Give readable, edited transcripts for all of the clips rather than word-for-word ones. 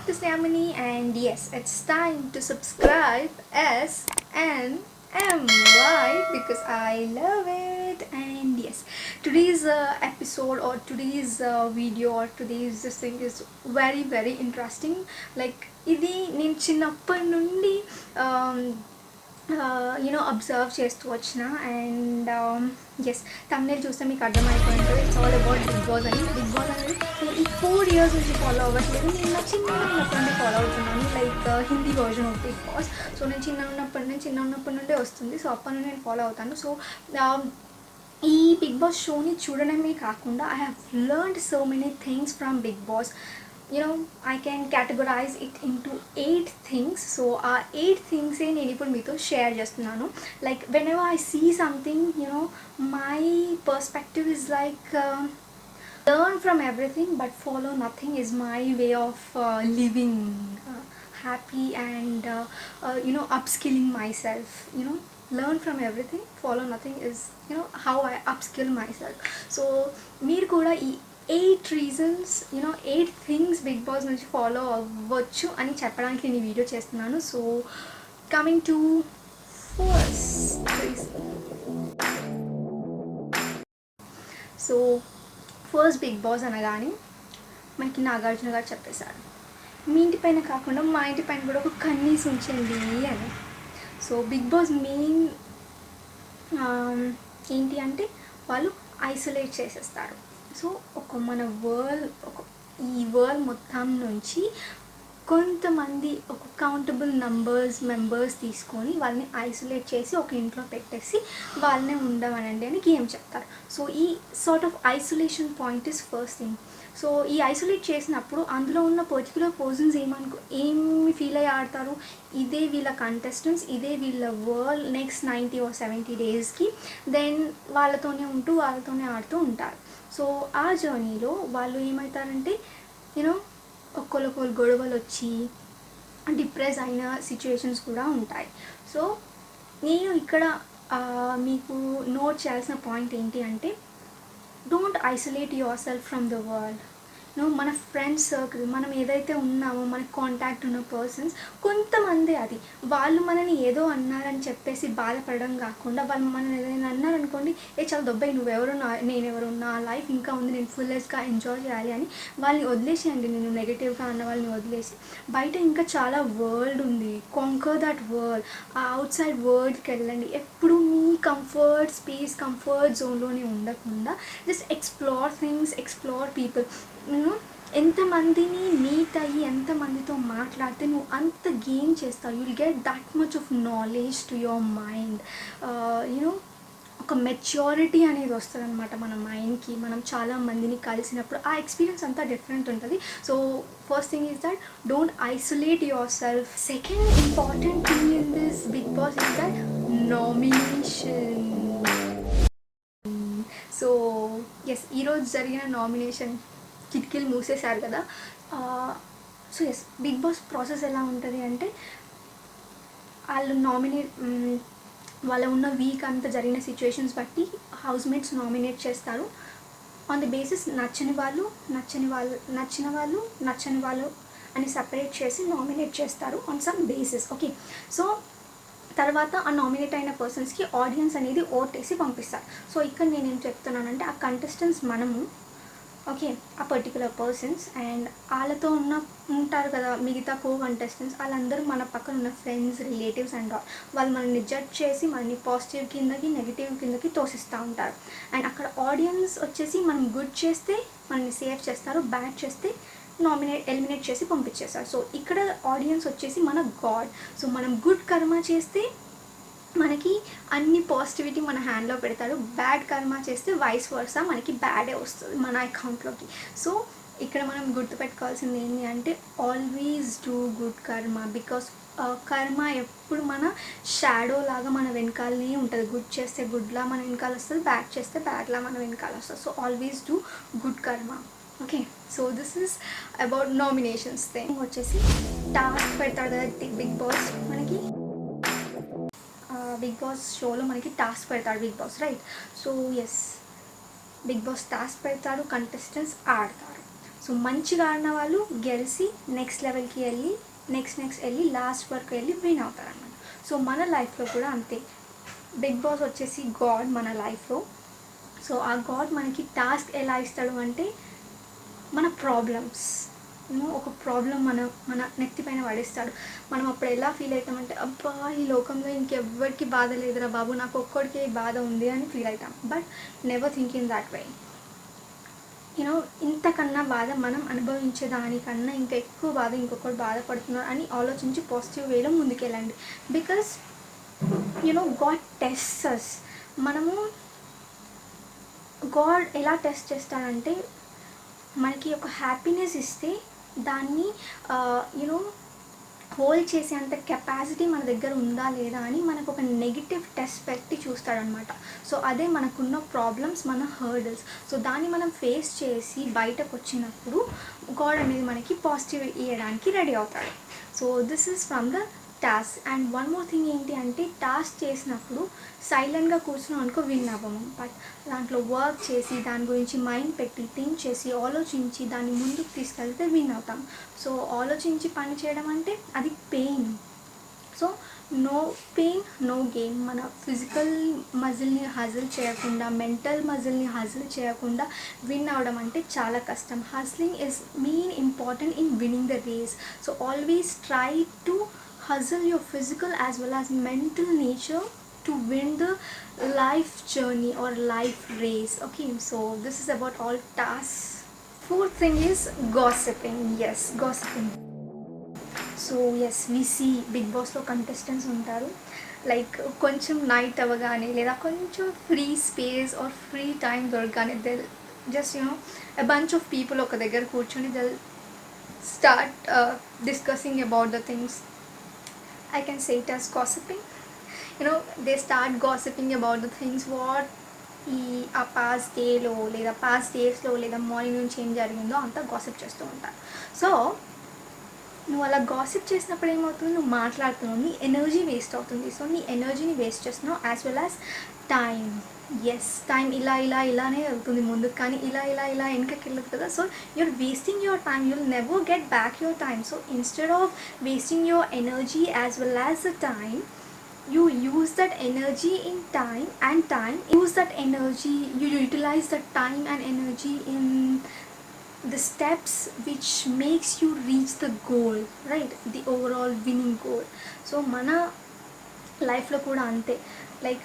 this is Yamini, and yes, it's time to subscribe SNMY because I love it. And yes, today's episode or today's video or today's this thing is very interesting. Like ఇది నేను చిన్నప్పటి నుండి observe చేస్తూ వచ్చిన and yes తమిళ చూస్తే మీకు అర్థమైపోయింటుంది. It's all about Bigg Boss అని. బిగ్ బాస్ అనేది నేను ఈ 4 years నుంచి ఫాలో అవ్వట్లేదు. నేను నా చిన్న ఉన్నప్పటి నుండి ఫాలో అవుతున్నాను, like Hindi version of Bigg Boss. So నేను చిన్న ఉన్నప్పటి నుండే వస్తుంది. సో అప్పటి నుండి నేను ఫాలో అవుతాను. సో ఈ బిగ్ బాస్ షోని చూడడమే కాకుండా I have learned so many things from Bigg Boss. I can categorize it into 8 things. So 8 things నేను ఇప్పుడు మీతో షేర్ చేస్తున్నాను. Like whenever I see something, my perspective is like learn from everything but follow nothing is my way of living happy and upskilling myself. Learn from everything, follow nothing is how I upskill myself. So మీరు కూడా ఈ 8 reasons, 8 things Bigg Boss నుంచి follow అవ్వచ్చు అని చెప్పడానికి నేను ఈ video చేస్తున్నాను. So coming to first reason. So first Bigg Boss అనగానే మనకి నాగార్జున గారు చెప్పేశారు, మీ ఇంటి పైన కాకుండా మా ఇంటి పైన కూడా ఒక కన్నీసి ఉంచండి అని. సో బిగ్ బాస్ మెయిన్ ఏంటి అంటే వాళ్ళు ఐసోలేట్ చేసేస్తారు. సో మన ఈ వరల్డ్ మొత్తం నుంచి కొంతమంది ఒక కౌంటబుల్ మెంబర్స్ తీసుకొని వాళ్ళని ఐసోలేట్ చేసి ఒక ఇంట్లో పెట్టేసి వాళ్ళనే ఉండమనండి అని గేమ్ చెప్తారు. సో ఈ sort of isolation point is first thing. So ఈ ఐసోలేట్ చేసినప్పుడు అందులో ఉన్న పర్టికులర్ పర్సన్స్ ఏమి ఫీల్ అయ్యి ఆడతారు, ఇదే వీళ్ళ కంటెస్టెంట్స్, ఇదే వీళ్ళ వరల్డ్ నెక్స్ట్ 90 or 70 daysకి. దెన్ వాళ్ళతోనే ఆడుతూ ఉంటారు. సో ఆ జర్నీలో వాళ్ళు ఏమవుతారంటే ఒక్కొక్కరు గొడవలు వచ్చి డిప్రెస్ అయిన సిచ్యువేషన్స్ కూడా ఉంటాయి. సో నేను ఇక్కడ మీకు నోట్ చేయాల్సిన పాయింట్ ఏంటి అంటే, don't isolate your self from the world. మన ఫ్రెండ్స్ సర్కిల్, మనం ఏదైతే ఉన్నామో మనకు కాంటాక్ట్ ఉన్న పర్సన్స్ కొంతమంది, అది వాళ్ళు మనని ఏదో అన్నారని చెప్పేసి బాధపడడం కాకుండా వాళ్ళు మనని ఏదైనా అన్నారనుకోండి, చాలా దొబ్బాయి నువ్వెవరు నేనెవరు, నా లైఫ్ ఇంకా ఉంది, నేను ఫుల్లెస్గా ఎంజాయ్ చేయాలి అని వాళ్ళని వదిలేసేయండి. నేను నెగిటివ్గా అన్న వాళ్ళని వదిలేసి బయట ఇంకా చాలా వరల్డ్ ఉంది, కాంకర్ దట్ వరల్డ్. ఆ అవుట్ సైడ్ వరల్డ్కి వెళ్ళండి. ఎప్పుడు మీ కంఫర్ట్ జోన్లోనే ఉండకుండా just explore things, explore people. ఎంతమందిని మీట్ అయ్యి ఎంతమందితో మాట్లాడితే నువ్వు అంత గెయిన్ చేస్తావు. You will get that much of knowledge to your mind. ఒక మెచ్యూరిటీ అనేది వస్తుంది అనమాట మన మైండ్కి. మనం చాలా మందిని కలిసినప్పుడు ఆ ఎక్స్పీరియన్స్ అంతా డిఫరెంట్ ఉంటుంది. So first thing is that don't isolate your self. Second important thing in this Bigg Boss is that nomination. So yes, ఈరోజు జరిగిన నామినేషన్ కిటికీలు మూసేశారు కదా. So yes, Bigg Boss process ఎలా ఉంటుంది అంటే, వాళ్ళు వాళ్ళ ఉన్న వీక్ అంతా జరిగిన సిచ్యువేషన్స్ బట్టి హౌస్మేట్స్ నామినేట్ చేస్తారు. ఆన్ ది బేసిస్ నచ్చిన వాళ్ళు అని సపరేట్ చేసి నామినేట్ చేస్తారు on some basis. Okay, so తర్వాత ఆ నామినేట్ అయిన పర్సన్స్కి ఆడియన్స్ అనేది ఓటేసి పంపిస్తారు. సో ఇక్కడ నేనేం చెప్తున్నానంటే, ఆ కంటెస్టెంట్స్ మనము, ఓకే, ఆ పర్టికులర్ పర్సన్స్ అండ్ వాళ్ళతో ఉంటారు కదా మిగతా కంటెస్టెంట్స్, వాళ్ళందరూ మన పక్కన ఉన్న ఫ్రెండ్స్, రిలేటివ్స్ అండ్ వాళ్ళు మనల్ని జడ్జ్ చేసి మనల్ని పాజిటివ్ కిందకి నెగిటివ్ కిందకి తోసిస్తూ ఉంటారు. అండ్ అక్కడ ఆడియన్స్ వచ్చేసి మనం గుడ్ చేస్తే మనల్ని సేవ్ చేస్తారు, బ్యాడ్ చేస్తే ఎలిమినేట్ చేసి పంపించేస్తారు. సో ఇక్కడ ఆడియన్స్ వచ్చేసి మన గాడ్. సో మనం గుడ్ కర్మ చేస్తే మనకి అన్ని పాజిటివిటీ మన హ్యాండ్లో పెడతాడు, బ్యాడ్ కర్మ చేస్తే వైస్ వర్సా మనకి బ్యాడే వస్తుంది మన అకౌంట్లోకి. సో ఇక్కడ మనం గుర్తుపెట్టుకోవాల్సింది ఏంటి అంటే, ఆల్వేస్ డూ గుడ్ కర్మ. బికాస్ కర్మ ఎప్పుడు మన షాడో లాగా మన వెనకాలనే ఉంటుంది. గుడ్ చేస్తే గుడ్లా మన వెనకాల వస్తుంది, బ్యాడ్ చేస్తే బ్యాడ్లా మన వెనకాల వస్తుంది. So always do good karma. Okay, so this is about nominations thing. వచ్చేసి టాస్క్ పెడతాడు కదా బిగ్ బాస్ మనకి. బిగ్ బాస్ షోలో మనకి టాస్క్ పెడతాడు Bigg Boss, right? So yes, Bigg Boss task పెడతాడు, కంటెస్టెంట్స్ ఆడతారు. సో మంచిగా ఆడిన వాళ్ళు గెలిచి నెక్స్ట్ లెవెల్కి వెళ్ళి నెక్స్ట్ వెళ్ళి లాస్ట్ వరకు వెళ్ళి విన్ అవుతారన్నమాట. సో మన లైఫ్లో కూడా అంతే. బిగ్ బాస్ వచ్చేసి గాడ్ మన లైఫ్లో. సో ఆ గాడ్ మనకి టాస్క్ ఎలా ఇస్తాడు అంటే మన ప్రాబ్లమ్స్, ఒక ప్రాబ్లం మన నెత్తిపైన పడేస్తాడు. మనం అప్పుడు ఎలా ఫీల్ అవుతామంటే అబ్బా ఈ లోకంలో ఇంకెవ్వరికి బాధ లేదురా బాబు, నాకు ఒక్కడికే బాధ ఉంది అని ఫీల్ అవుతాం. But never think in that way. ఇంతకన్నా బాధ మనం అనుభవించే దానికన్నా ఇంకా ఎక్కువ బాధ ఇంకొకటి బాధపడుతున్నారు అని ఆలోచించి పాజిటివ్ వేలో ముందుకెళ్ళండి. Because God tests. మనము గాడ్ ఎలా టెస్ట్ చేస్తాడంటే మనకి ఒక హ్యాపీనెస్ ఇస్తే దాన్ని హోల్డ్ చేసేంత కెపాసిటీ మన దగ్గర ఉందా లేదా అని మనకు ఒక నెగిటివ్ టెస్ట్ పెట్టి చూస్తాడనమాట. సో అదే మనకున్న ప్రాబ్లమ్స్, మన హర్డల్స్. సో దాన్ని మనం ఫేస్ చేసి బయటకు వచ్చినప్పుడు గాడ్ అనేది మనకి పాజిటివ్ ఇవ్వడానికి రెడీ అవుతాడు. So this is from the task. And one more thing ఏంటి అంటే టాస్క్ చేసినప్పుడు సైలెంట్గా కూర్చున్నాం అనుకో విన్ అవ్వము. బట్ దాంట్లో వర్క్ చేసి దాని గురించి మైండ్ పెట్టి థింక్ చేసి ఆలోచించి దాన్ని ముందుకు తీసుకెళ్తే విన్ అవుతాం. సో ఆలోచించి పని చేయడం అంటే అది pain. So no pain no gain. మన ఫిజికల్ మజిల్ని హజిల్ చేయకుండా, మెంటల్ మజిల్ని హజిల్ చేయకుండా విన్ అవడం అంటే చాలా కష్టం. Hustling is main important in winning the race. So always try to hustle your physical as well as mental nature to win the life journey or life race. Okay, so this is about all tasks. Fourth thing is gossiping. Yes, gossiping. So yes, we see Big Boss లో contestants ఉంటారు. Like కొంచెం night అవ్వగానే లేదా కొంచెం free space or free time దొరకగానే they just a bunch of people ఒక దగ్గర కూర్చొని they'll start discussing about the things. I can say it as gossiping. They start gossiping about the things what ఆ past డేలో లేదా past డేస్లో లేదా morning నుంచి ఏం జరిగిందో అంతా గాసిప్ చేస్తూ ఉంటారు. సో నువ్వు అలా గాసిప్ చేసినప్పుడు ఏమవుతుంది, నువ్వు మాట్లాడుతున్నావు, నీ ఎనర్జీ వేస్ట్ అవుతుంది. సో నీ ఎనర్జీని వేస్ట్ చేస్తున్నావు as well as time. Yes, time ఇలానే వెళ్తుంది ముందుకు, కానీ ఇలా వెనకకి వెళ్ళదు కదా. So you're wasting your time, you'll never get back your time. So instead of wasting your energy as well as the time, you use that energy in time and time use that energy, you utilize that time and energy in the steps which makes you reach the goal, right? The overall winning goal. So mana life lo kuda ante. Like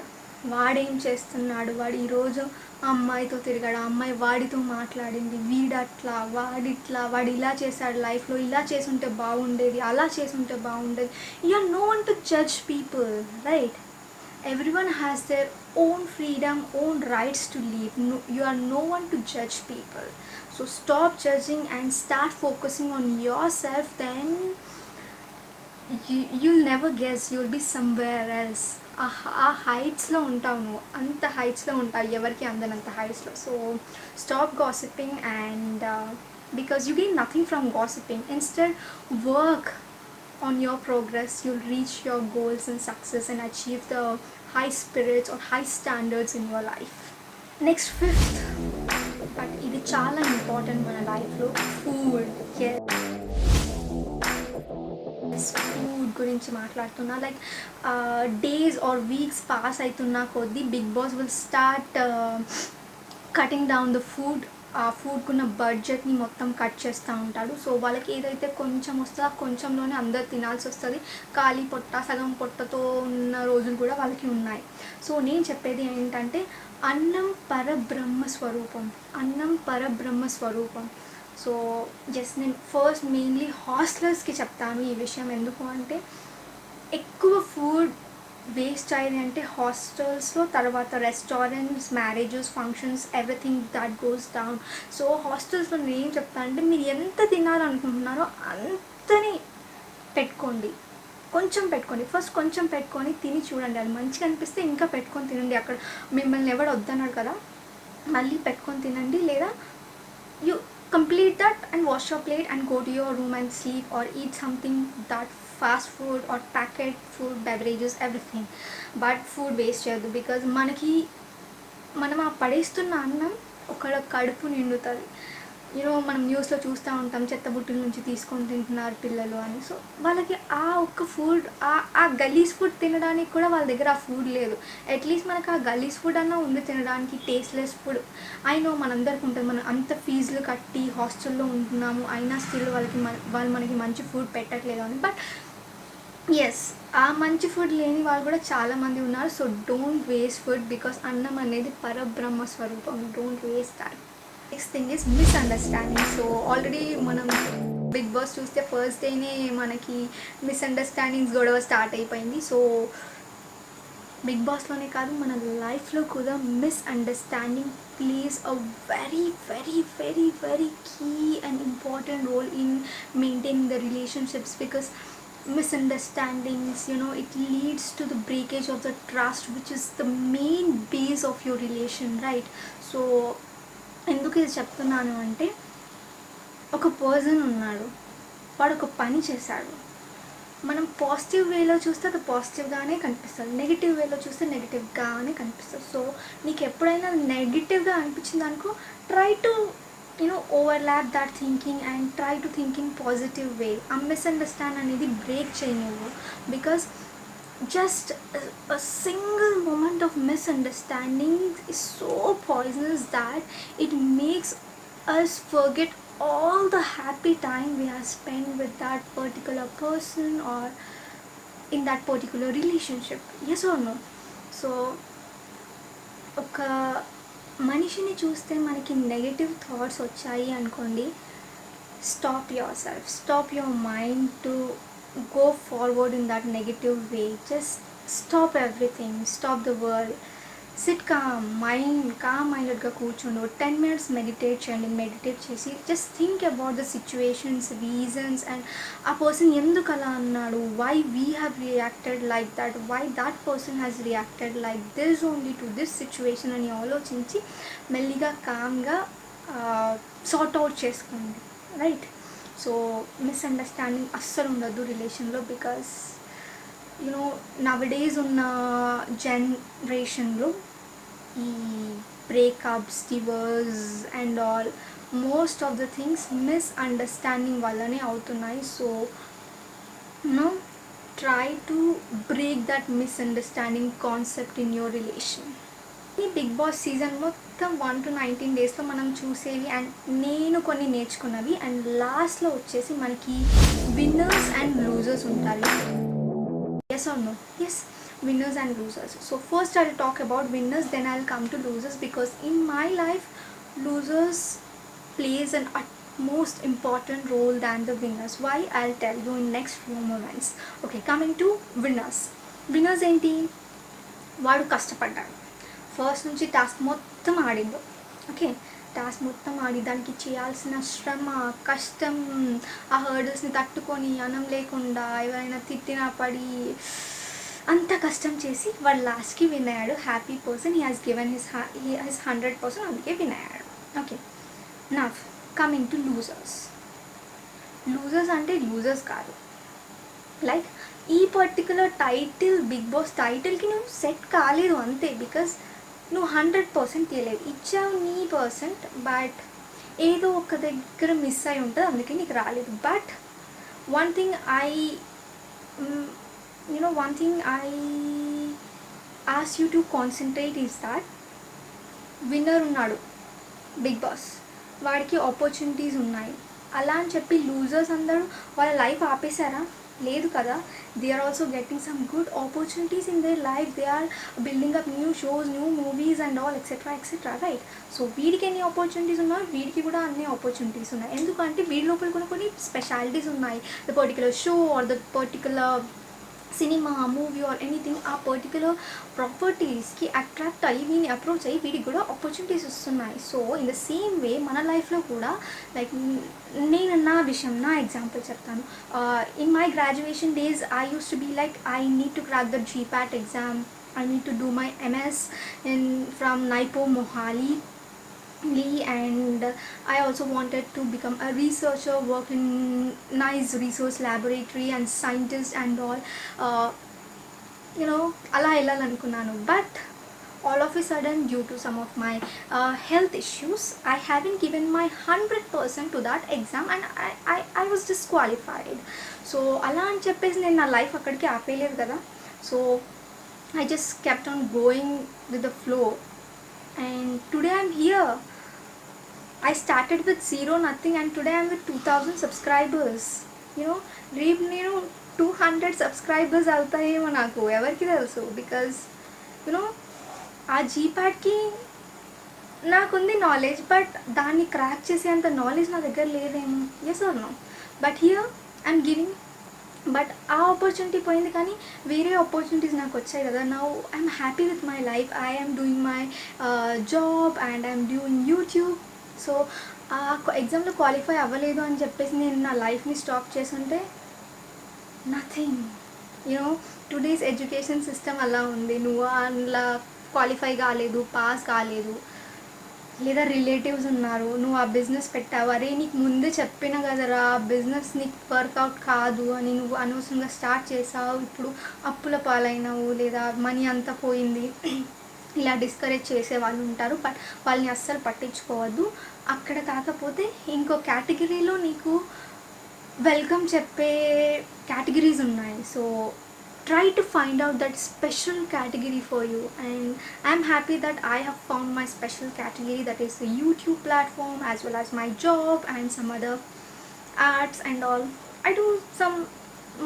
వాడేం చేస్తున్నాడు, వాడు ఈరోజు అమ్మాయితో తిరిగాడు, అమ్మాయి వాడితో మాట్లాడింది, వీడట్లా వాడిట్లా, వాడు ఇలా చేశాడు లైఫ్లో, ఇలా చేసుంటే బాగుండేది, అలా చేసుంటే బాగుండేది. You are no one to judge people, right? Everyone has their own freedom, own rights to live. You are no one to judge people. So stop judging and start focusing on your self. Then you'll never guess, you'll be somewhere else. ఆ హైట్స్లో ఉంటావు, నువ్వు అంత హైట్స్లో ఉంటావు, ఎవరికి అందనంత హైట్స్లో. So stop gossiping and because you gain nothing from gossiping. Instead work on your progress, you'll reach your goals and success and achieve the high spirits or high standards in your life. Next, fifth, but ఇది చాలా important మన లైఫ్లో, food. Food గురించి మాట్లాడుతున్నా. Like days or weeks pass అవుతున్నా కొద్దీ Bigg Boss will start cutting down the food. ఆ ఫుడ్కున్న బడ్జెట్ని మొత్తం కట్ చేస్తూ ఉంటాడు. సో వాళ్ళకి ఏదైతే కొంచెం వస్తుందో ఆ కొంచెంలోనే అందరు తినాల్సి వస్తుంది. ఖాళీ పొట్ట, సగం పొట్టతో ఉన్న రోజులు కూడా వాళ్ళకి ఉన్నాయి. సో నేను చెప్పేది ఏంటంటే అన్నం పరబ్రహ్మ స్వరూపం, అన్నం పరబ్రహ్మ స్వరూపం. సో జస్ట్ నేను ఫస్ట్ మెయిన్లీ హాస్టలర్స్కి చెప్తాను ఈ విషయం. ఎందుకు అంటే ఎక్కువ ఫుడ్ వేస్ట్ అయ్యేది అంటే హాస్టల్స్లో, తర్వాత restaurants, marriages, functions, everything that goes down. So హాస్టల్స్లో నేను ఏం చెప్తాను అంటే మీరు ఎంత తినాలనుకుంటున్నారో అంతని పెట్టుకోండి, కొంచెం పెట్టుకోండి. ఫస్ట్ కొంచెం పెట్టుకొని తిని చూడండి, అది మంచిగా అనిపిస్తే ఇంకా పెట్టుకొని తినండి. అక్కడ మిమ్మల్ని ఎవడు వద్దన్నాడు కదా, మళ్ళీ పెట్టుకొని తినండి. లేదా you complete that and wash your plate and go to your room and sleep or eat something that fast food or packet food, beverages, everything. But food waste చేయొద్దు. బికాజ్ మనం ఆ పడేస్తున్న అన్నం ఒక కడుపు నిండుతుంది. మనం న్యూస్లో చూస్తూ ఉంటాం, చెత్తబుట్టల నుంచి తీసుకొని తింటున్నారు పిల్లలు అని. సో వాళ్ళకి ఆ ఒక్క ఫుడ్, ఆ గలీజ్ ఫుడ్ తినడానికి కూడా వాళ్ళ దగ్గర ఆ ఫుడ్ లేదు. అట్లీస్ట్ మనకు ఆ గలీజ్ ఫుడ్ అన్నా ఉంది తినడానికి, టేస్ట్లెస్ ఫుడ్. అయినో మనందరికి ఉంటుంది, మనం అంత ఫీజులు కట్టి హాస్టల్లో ఉంటున్నాము, అయినా స్టిల్ వాళ్ళు మనకి మంచి ఫుడ్ పెట్టట్లేదు అని. బట్ ఎస్, ఆ మంచి ఫుడ్ లేని వాళ్ళు కూడా చాలామంది ఉన్నారు. So don't waste food, because అన్నం అనేది పరబ్రహ్మ స్వరూపం. Don't waste that. Next thing is misunderstanding. So already మనం బిగ్ బాస్ చూస్తే ఫస్ట్ డేనే మనకి మిస్అండర్స్టాండింగ్స్ గొడవ స్టార్ట్ అయిపోయింది. సో బిగ్ బాస్లోనే కాదు, మన లైఫ్లో కూడా misunderstanding place a very very very very key and important role in maintaining the relationships. Because misunderstandings, it leads to the breakage of the trust, which is the main base of your relation, right? So ఎందుకు ఇది చెప్తున్నాను అంటే, ఒక person ఉన్నాడు, వాడు ఒక పని చేశాడు, మనం పాజిటివ్ వేలో చూస్తే అది పాజిటివ్గానే కనిపిస్తుంది, నెగిటివ్ వేలో చూస్తే నెగిటివ్గానే కనిపిస్తుంది. సో నీకు ఎప్పుడైనా నెగిటివ్గా అనిపించింది అనుకో, try to overlap that thinking and try to think in positive way. A misunderstand అనేది break చేయనివ్వు, because just a single moment of misunderstanding is so poisonous that it makes us forget all the happy time we have spent with that particular person or in that particular relationship. Yes or no? So ఒక మనిషిని చూస్తే మనకి negative thoughts వచ్చాయి అనుకోండి, stop yourself, stop your mind to go forward in that negative way. Just stop everything, stop the world, sit calm మైండెడ్గా కూర్చోండి, 10 minutes meditate చేయండి. Meditate చేసి just think about the situations, reasons, and ఆ person ఎందుకు అలా అన్నాడు, why we have reacted like that, why that person has reacted like this only to this situation అని ఆలోచించి మెల్లిగా కామ్గా సార్ట్ అవుట్ చేసుకోండి, రైట్? సో మిస్అండర్స్టాండింగ్ అస్సలు ఉండదు రిలేషన్లో, బికాస్ నవడేస్ ఉన్న జనరేషన్లో ఈ breakups, divorce and all, most of the things misunderstanding వల్లనే అవుతున్నాయి. So try to break that misunderstanding concept in your relation. ఈ బిగ్ బాస్ సీజన్ మొత్తం 1 to 19 డేస్లో మనం చూసేవి అండ్ నేను కొన్ని నేర్చుకున్నవి, అండ్ లాస్ట్లో వచ్చేసి మనకి విన్నర్స్ అండ్ లూజర్స్ ఉంటారు. Yes or no? Yes, winners and losers. So first I'll talk about winners, then I'll come to losers, because in my life losers plays an utmost important role than the winners. Why? I'll tell you in next few moments. Okay, coming to winners. Winners ఏంటి? వాడు కష్టపడ్డాడు, first నుంచి task మొత్తం ఆడిండు. Okay, task మొత్తం ఆడి దానికి చేయాల్సిన శ్రమ, కష్టం, ఆ హర్డల్స్ని తట్టుకొని అన్నం లేకుండా ఎవరైనా తిట్టినా పడి అంత కష్టం చేసి వాడు లాస్ట్కి విన్ అయ్యాడు. Happy person, he has given his 100%, అందుకే విన్ అయ్యాడు. ఓకే, నా కమింగ్ టు లూజర్స్. లూజర్స్ అంటే లూజర్స్ కాదు, లైక్ ఈ పర్టికులర్ టైటిల్, బిగ్ బాస్ టైటిల్కి నువ్వు సెట్ కాలేదు అంతే, బికాస్ నువ్వు 100% తీయలేదు, ఇచ్చావు నీ పర్సెంట్, బట్ ఏదో ఒక దగ్గర మిస్ అయి ఉంటుంది, అందుకే నీకు రాలేదు. But one thing I ask you to concentrate is that winner ఉన్నాడు బిగ్ బాస్, వాడికి ఆపర్చునిటీస్ ఉన్నాయి. అలా అని చెప్పి లూజర్స్ అందరూ వాళ్ళ లైఫ్ ఆపేశారా? లేదు కదా. They are also getting some good opportunities in their life, they are building up new shows, new movies and all etcetera etcetera, right? So వీడికి ఎన్ని ఆపర్చునిటీస్ ఉన్నాయి, వీడికి కూడా అన్ని ఆపర్చునిటీస్ ఉన్నాయి. ఎందుకంటే వీడి లోపల కొన్ని స్పెషాలిటీస్ ఉన్నాయి. The particular show or the particular cinema, movie or anything, ఆ పర్టికులర్ ప్రాపర్టీస్కి అట్రాక్ట్ అయ్యి వీడిని అప్రోచ్ అయ్యి వీడికి కూడా ఆపర్చునిటీస్ వస్తున్నాయి. So in the same way మన లైఫ్లో కూడా, లైక్ నేను నా విషయం, నా ఎగ్జాంపుల్ చెప్తాను. In my graduation days I use to be like, I need to crack the GPAT exam, I need to do my MS from NIPO Mohali, and I also wanted to become a researcher, work in nice research laboratory and scientist and all, అలా వెళ్ళాలనుకున్నాను. But all of a sudden, due to some of my health issues, I haven't given my 100% to that exam, and I was disqualified. So అలా అని చెప్పేసి నేను నా life అక్కడికి ఆపేయలేదు కదా. So I just kept on going with the flow, and today I'm here. I started with zero, nothing, and today I'm with 2000 subscribers. రేపు నేను 200 subscribers అవుతాయేమో, నాకు ఎవరికి తెలుసు. బికాజ్ ఆ జీప్యాడ్కి నాకుంది నాలెడ్జ్, బట్ దాన్ని క్రాక్ చేసేంత నాలెడ్జ్ నా దగ్గర లేదేమో. Yes or no? But here I'm giving. But ఆ ఆపర్చునిటీ పోయింది, కానీ వేరే ఆపర్చునిటీస్ నాకు వచ్చాయి కదా. Now I'm happy with my life. I am doing my job and I'm doing YouTube. So ఆ ఎగ్జామ్లో క్వాలిఫై అవ్వలేదు అని చెప్పేసి నేను నా లైఫ్ని స్టాప్ చేసుంటే నథింగ్. టుడేస్ ఎడ్యుకేషన్ సిస్టమ్ అలా ఉంది. నువ్వు అలా క్వాలిఫై కాలేదు, పాస్ కాలేదు, లేదా రిలేటివ్స్ ఉన్నారు, నువ్వు ఆ బిజినెస్ పెట్టావు, అరే నీకు ముందే చెప్పిన కదరా ఆ బిజినెస్ నీకు వర్కౌట్ కాదు అని నువ్వు అనవసరంగా స్టార్ట్ చేసావు, ఇప్పుడు అప్పుల పాలైనావు, లేదా మనీ అంతా పోయింది, ఇలా డిస్కరేజ్ చేసే వాళ్ళు ఉంటారు. బట్ వాళ్ళని అస్సలు పట్టించుకోవద్దు. అక్కడ కాకపోతే ఇంకో కేటగిరీలో నీకు వెల్కమ్ చెప్పే కేటగిరీస్ ఉన్నాయి. So try to find out that special category for you, and I'm happy that I have found my special category, that is the YouTube platform, as well as my job and some other arts and all. I do some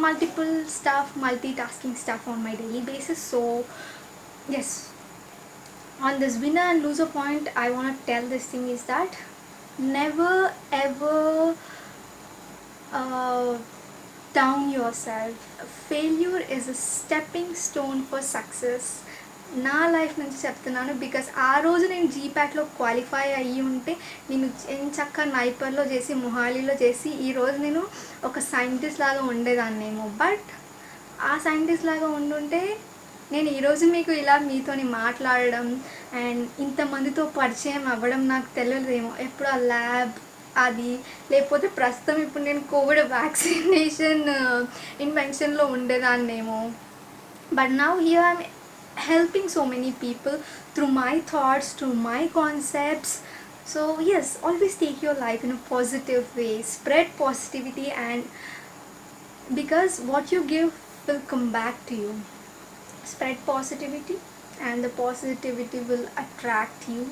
multiple stuff, multitasking stuff on my daily basis. So yes, on this winner and loser point, I want to tell this thing is that never ever down yourself. Failure is a stepping stone for success. నా life నుంచి చెప్తున్నాను. Because ఆ రోజు నేను జీప్యాట్లో qualify అయ్యి ఉంటే నేను ఎంచక్క నైపర్లో చేసి, మొహాలీలో చేసి, ఈరోజు నేను ఒక సైంటిస్ట్ లాగా ఉండేదాన్నేమో. బట్ ఆ సైంటిస్ట్ లాగా ఉండుంటే నేను ఈరోజు మీకు ఇలా మీతోని మాట్లాడడం అండ్ ఇంతమందితో పరిచయం అవ్వడం నాకు తెలియదేమో. ఎప్పుడు ఆ ల్యాబ్ అది, లేకపోతే ప్రస్తుతం ఇప్పుడు నేను కోవిడ్ వ్యాక్సినేషన్ ఇన్వెన్షన్లో ఉండేదాన్నేమో. But now here I'm helping so many people through my thoughts, through my concepts. So yes, always take your life in a positive way, spread positivity, and because what you give will come back to you. Spread positivity and the positivity will attract you.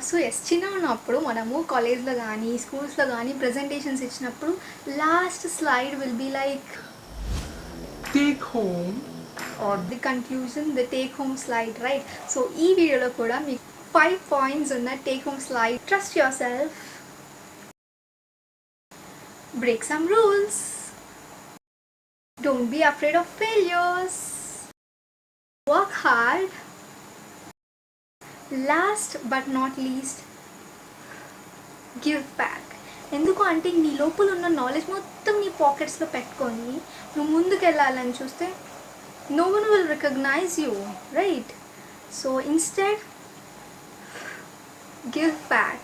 So yes, చిన్న ఉన్నప్పుడు మనము కాలేజ్లో కానీ స్కూల్స్లో కానీ presentations ఇచ్చినప్పుడు last slide will be like take home or the conclusion, the take home slide, right? So ee video lo kuda meeku 5 points unna take home slide. Trust yourself, break some rules, don't be afraid of failures, work hard, last but not least, give back. ఎందుకు అంటే నీ లోపల ఉన్న knowledge మొత్తం నీ పాకెట్స్లో పెట్టుకొని నువ్వు ముందుకు వెళ్ళాలని చూస్తే no one will recognize you, right? So instead, give back.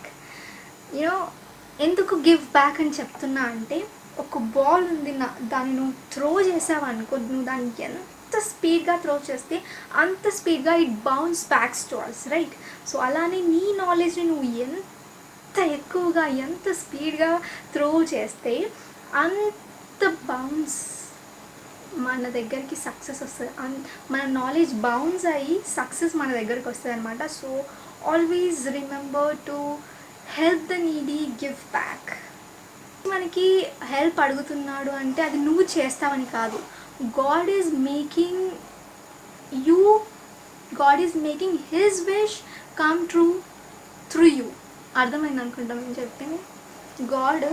ఎందుకు గివ్ బ్యాక్ అని చెప్తున్నా అంటే, ఒక బాల్ ఉంది, దాన్ని నువ్వు త్రో చేసావు అనుకో, నువ్వు దాన్ని ఎంత స్పీడ్గా త్రో చేస్తే అంత స్పీడ్గా it bounce backs to us, right? So అలానే నీ నాలెడ్జ్ని నువ్వు ఎంత ఎక్కువగా ఎంత స్పీడ్గా త్రో చేస్తే అంత బౌన్స్ మన దగ్గరికి సక్సెస్ వస్తుంది. మన నాలెడ్జ్ బౌన్స్ అయ్యి సక్సెస్ మన దగ్గరికి వస్తుంది అనమాట. So always remember to help the needy, give back. మనకి హెల్ప్ అడుగుతున్నాడు అంటే అది నువ్వు చేస్తావని కాదు. God is making you, God is making his wish come true through you. అర్థమైంది అనుకుంటాం నేను చెప్తే. గాడ్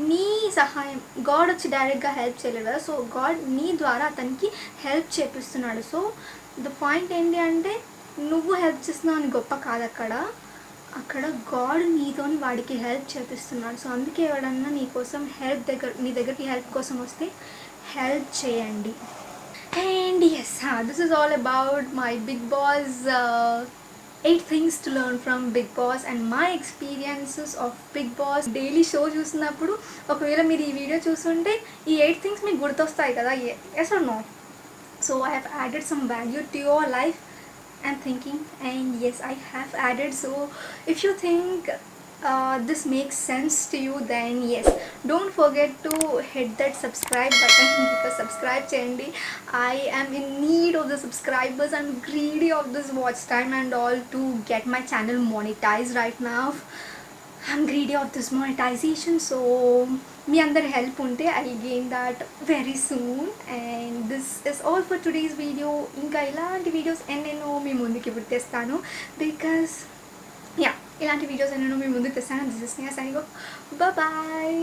నీ సహాయం, గాడ్ వచ్చి డైరెక్ట్గా హెల్ప్ చేయలేదు కదా. సో గాడ్ నీ ద్వారా అతనికి హెల్ప్ చేపిస్తున్నాడు. సో ద పాయింట్ ఏంటి అంటే, నువ్వు హెల్ప్ చేస్తున్నావు అని గొప్ప కాదు, అక్కడ గాడ్ నీతోని వాడికి హెల్ప్ చేపిస్తున్నాడు. సో అందుకే ఎవడన్నా నీకోసం నీ దగ్గరికి హెల్ప్ కోసం వస్తే హెల్ప్ చేయండి. And yes, this is all about my big boss 8 things to learn from Bigg Boss and my experiences of Bigg Boss. Daily show చూసినప్పుడు ఒకవేళ మీరు ఈ వీడియో చూస్తుంటే ఈ 8 things మీకు గుర్తొస్తాయి కదా, yes or no? So I have added some value to your life. I'm thinking, and yes, I have added. So if you think this makes sense to you, then yes, don't forget to hit that subscribe button because subscribe cheyandi. I am in need of the subscribers. I'm greedy of this watch time and all to get my channel monetized right now. I'm greedy of this monetization, so మీ అందరి help ఉంటే I gain that very soon. And this is all for today's video. ఇంకా ఇలాంటి videos ఎన్నెన్నో మీ ముందుకి ఇప్పుడు తెస్తాను because yeah, ఇలాంటి videos ఎన్నెన్నో మీ ముందుకు తెస్తాను. This is Niya signing off. Bye.